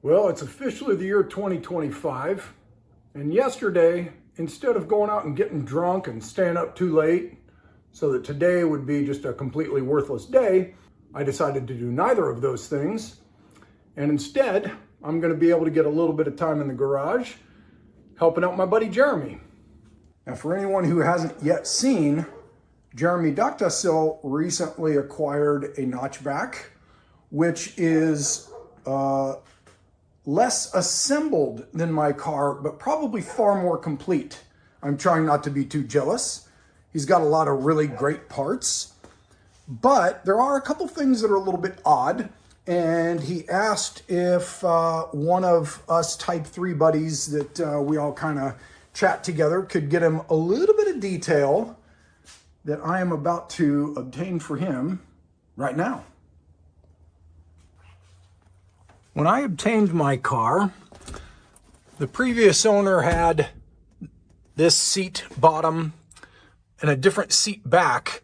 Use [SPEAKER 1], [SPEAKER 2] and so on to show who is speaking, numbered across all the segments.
[SPEAKER 1] Well, it's officially the year 2025, and yesterday, instead of going out and getting drunk and staying up too late, so that today would be just a completely worthless day, I decided to do neither of those things, and instead, I'm going to be able to get a little bit of time in the garage, helping out my buddy Jeremy. Now, for anyone who hasn't yet seen, Jeremy Ductasil recently acquired a Notchback, which is less assembled than my car, but probably far more complete. I'm trying not to be too jealous. He's got a lot of really great parts, but there are a couple things that are a little bit odd. And he asked if one of us Type 3 buddies that we all kind of chat together could get him a little bit of detail that I am about to obtain for him right now. When I obtained my car, the previous owner had this seat bottom and a different seat back,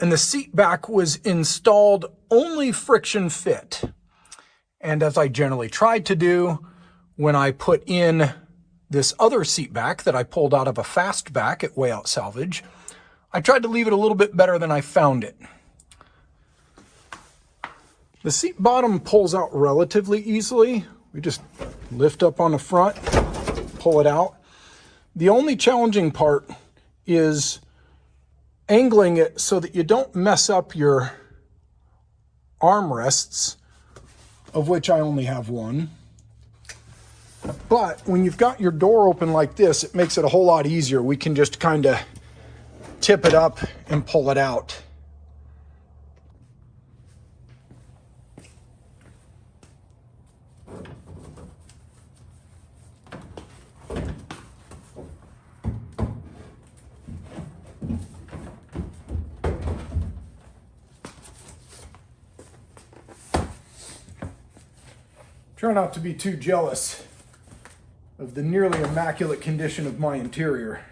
[SPEAKER 1] and the seat back was installed only friction fit. And as I generally tried to do when I put in this other seat back that I pulled out of a fastback at Way Out Salvage, I tried to leave it a little bit better than I found it. The seat bottom pulls out relatively easily. We just lift up on the front, pull it out. The only challenging part is angling it so that you don't mess up your armrests, of which I only have one. But when you've got your door open like this, it makes it a whole lot easier. We can just kind of tip it up and pull it out. Try not to be too jealous of the nearly immaculate condition of my interior.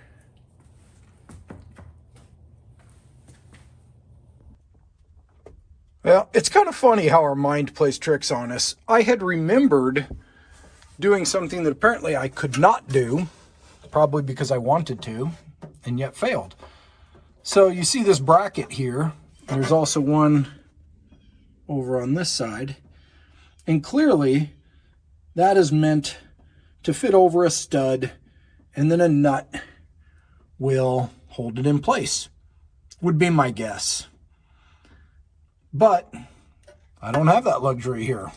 [SPEAKER 1] Well, it's kind of funny how our mind plays tricks on us. I had remembered doing something that apparently I could not do, probably because I wanted to, and yet failed. So you see this bracket here. There's also one over on this side. And clearly, that is meant to fit over a stud, and then a nut will hold it in place, would be my guess. But I don't have that luxury here.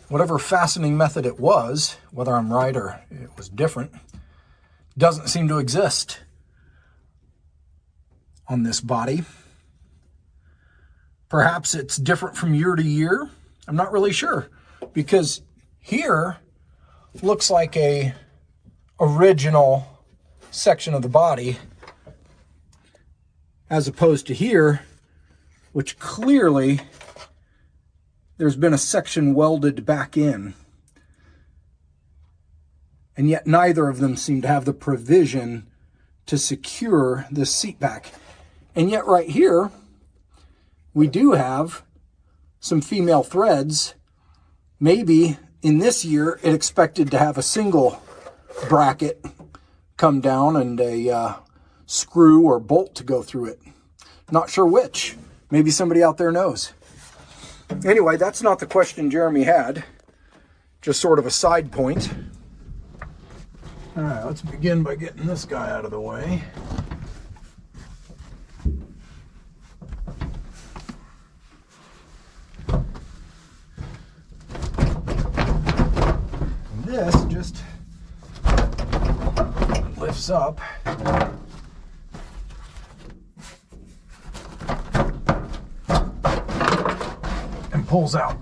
[SPEAKER 1] Whatever fastening method it was, whether I'm right or it was different, doesn't seem to exist on this body. Perhaps it's different from year to year. I'm not really sure, because here looks like a original section of the body, as opposed to here, which clearly there's been a section welded back in. And yet neither of them seem to have the provision to secure this seat back. And yet right here, we do have some female threads. Maybe in this year it expected to have a single bracket come down and a screw or bolt to go through it. Not sure which. Maybe somebody out there knows. Anyway, that's not the question Jeremy had. Just sort of a side point. All right, let's begin by getting this guy out of the way. This just lifts up and pulls out.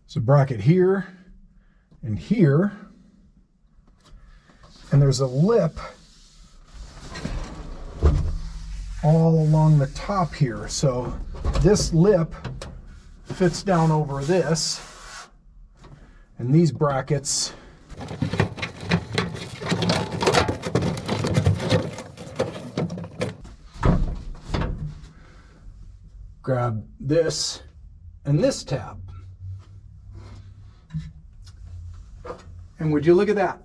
[SPEAKER 1] There's a bracket here and here, and there's a lip all along the top here. So this lip fits down over this, and these brackets grab this and this tab. And would you look at that?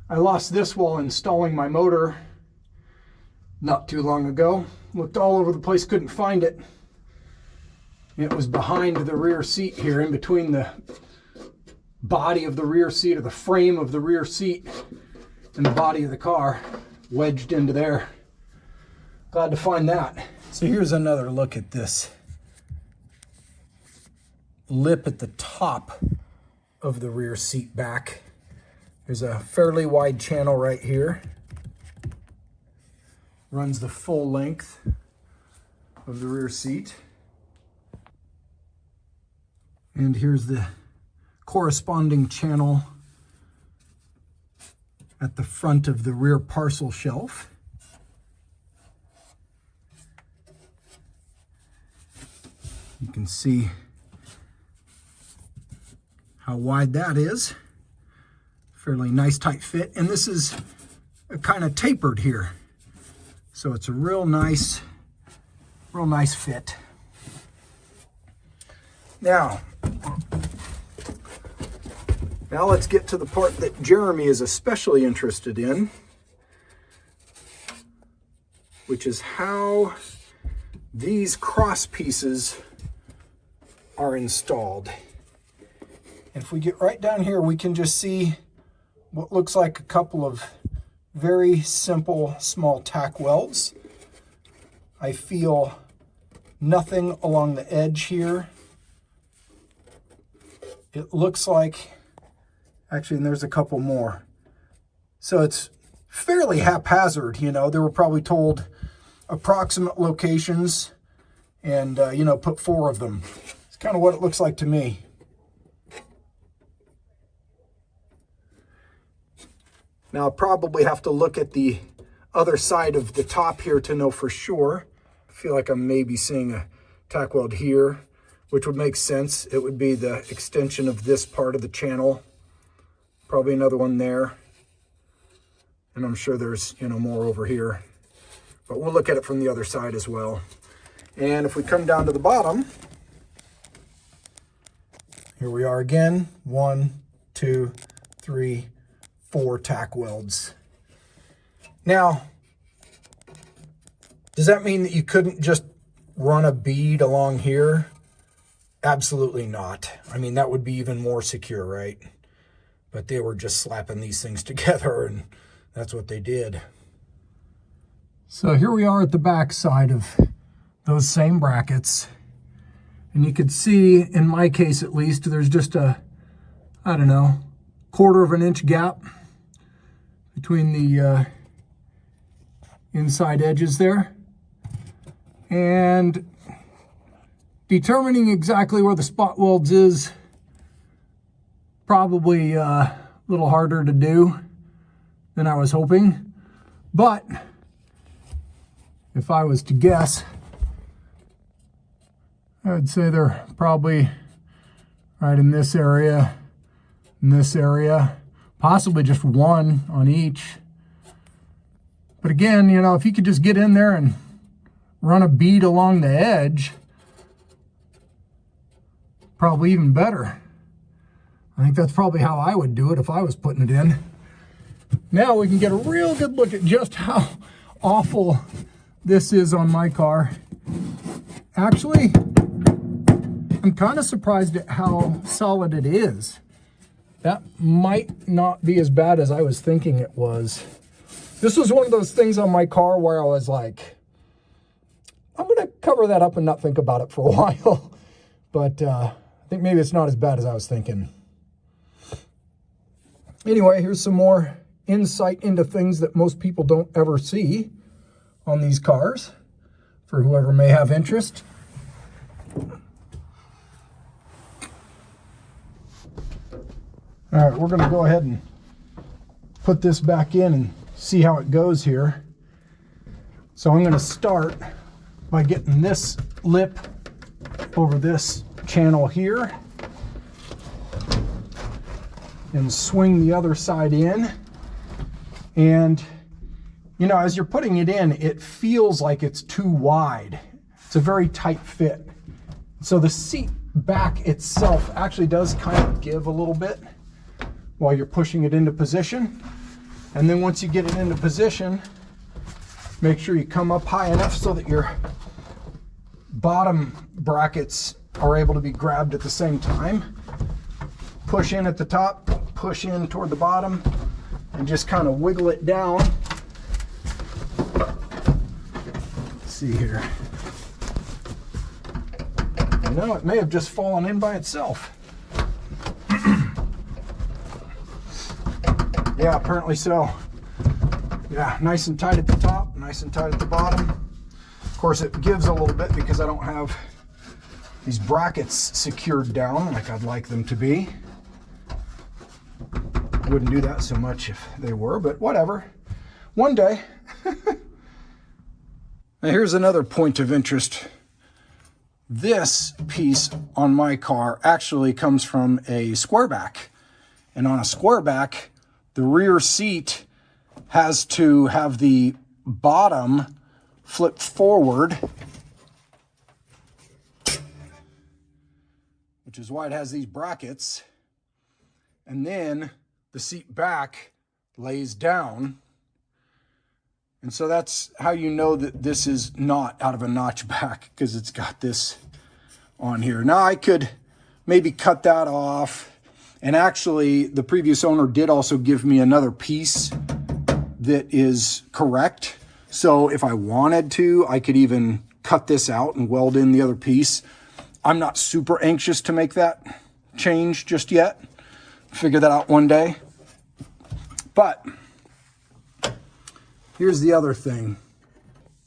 [SPEAKER 1] I lost this while installing my motor not too long ago. Looked all over the place, couldn't find it. It was behind the rear seat here, in between the body of the rear seat, or the frame of the rear seat, and the body of the car, wedged into there. Glad to find that. So here's another look at this lip at the top of the rear seat back. There's a fairly wide channel right here. Runs the full length of the rear seat. And here's the corresponding channel at the front of the rear parcel shelf. You can see how wide that is. Fairly nice tight fit. And this is kind of tapered here. So it's a real nice fit. Now let's get to the part that Jeremy is especially interested in, which is how these cross pieces are installed. And if we get right down here, we can just see what looks like a couple of very simple small tack welds. I feel nothing along the edge here. It looks like, actually, and there's a couple more. So it's fairly haphazard, you know. They were probably told approximate locations and, you know, put 4 of them. It's kind of what it looks like to me. Now I'll probably have to look at the other side of the top here to know for sure. I feel like I'm maybe seeing a tack weld here, which would make sense. It would be the extension of this part of the channel. Probably another one there. And I'm sure there's, you know, more over here. But we'll look at it from the other side as well. And if we come down to the bottom, here we are again. 1, 2, 3, 4 tack welds. Now, does that mean that you couldn't just run a bead along here? Absolutely not. I mean, that would be even more secure, right? But they were just slapping these things together, and that's what they did. So here we are at the back side of those same brackets. And you can see, in my case at least, there's just a, I don't know, 1/4 of an inch gap between the inside edges there. And determining exactly where the spot welds is probably a little harder to do than I was hoping. But if I was to guess, I would say they're probably right in this area, possibly just 1 on each. But again, you know, if you could just get in there and run a bead along the edge, probably even better. I think that's probably how I would do it if I was putting it in. Now we can get a real good look at just how awful this is on my car. Actually, I'm kind of surprised at how solid it is. That might not be as bad as I was thinking it was. This was one of those things on my car where I was like, I'm going to cover that up and not think about it for a while. But I think maybe it's not as bad as I was thinking. Anyway, here's some more insight into things that most people don't ever see on these cars, for whoever may have interest. All right, we're going to go ahead and put this back in and see how it goes here. So I'm going to start by getting this lip over this channel here and swing the other side in. And, you know, as you're putting it in, it feels like it's too wide. It's a very tight fit. So the seat back itself actually does kind of give a little bit while you're pushing it into position. And then once you get it into position, make sure you come up high enough so that your bottom brackets are able to be grabbed at the same time. Push in at the top, push in toward the bottom, and just kind of wiggle it down. Let's see here. You know, it may have just fallen in by itself. Yeah, apparently so. Yeah, nice and tight at the top, nice and tight at the bottom. Of course, it gives a little bit because I don't have these brackets secured down like I'd like them to be. Wouldn't do that so much if they were, but whatever. One day. Now here's another point of interest. This piece on my car actually comes from a squareback. And on a squareback, the rear seat has to have the bottom flip forward, which is why it has these brackets. And then the seat back lays down. And so that's how you know that this is not out of a Notchback, because it's got this on here. Now I could maybe cut that off. And actually the previous owner did also give me another piece that is correct. So if I wanted to, I could even cut this out and weld in the other piece. I'm not super anxious to make that change just yet. Figure that out one day. But here's the other thing.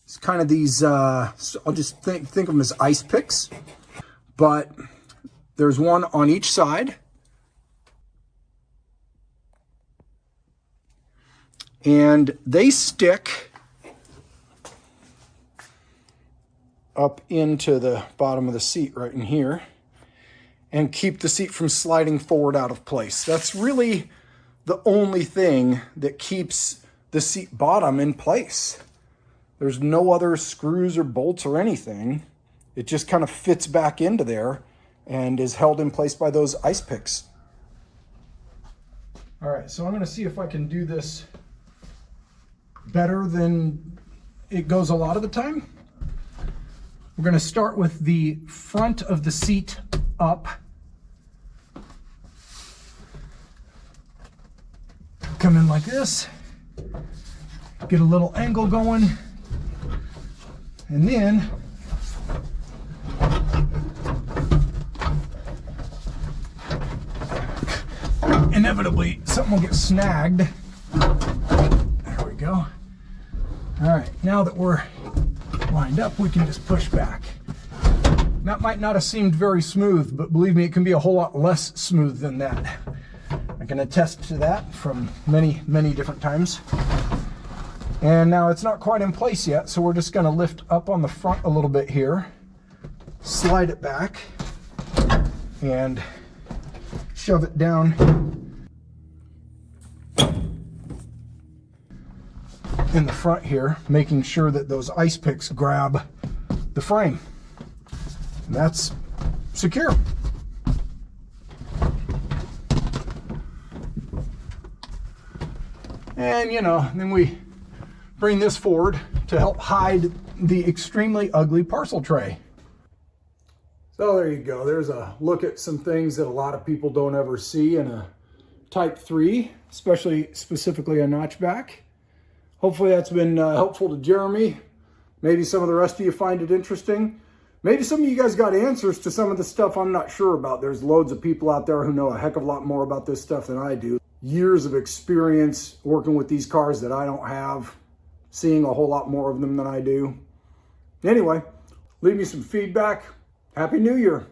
[SPEAKER 1] It's kind of these, I'll just think of them as ice picks, but there's one on each side. And they stick up into the bottom of the seat right in here and keep the seat from sliding forward out of place. That's really the only thing that keeps the seat bottom in place. There's no other screws or bolts or anything. It just kind of fits back into there and is held in place by those ice picks. All right, so I'm going to see if I can do this better than it goes a lot of the time. We're going to start with the front of the seat up. Come in like this, get a little angle going, and then inevitably something will get snagged. There we go. All right, now that we're lined up, we can just push back. That might not have seemed very smooth, but believe me, it can be a whole lot less smooth than that. I can attest to that from many, many different times. And now it's not quite in place yet, so we're just going to lift up on the front a little bit here, slide it back, and shove it down in the front here, making sure that those ice picks grab the frame. And that's secure. And, you know, then we bring this forward to help hide the extremely ugly parcel tray. So there you go. There's a look at some things that a lot of people don't ever see in a Type 3, specifically a Notchback. Hopefully that's been helpful to Jeremy. Maybe some of the rest of you find it interesting. Maybe some of you guys got answers to some of the stuff I'm not sure about. There's loads of people out there who know a heck of a lot more about this stuff than I do. Years of experience working with these cars that I don't have, seeing a whole lot more of them than I do. Anyway, leave me some feedback. Happy New Year.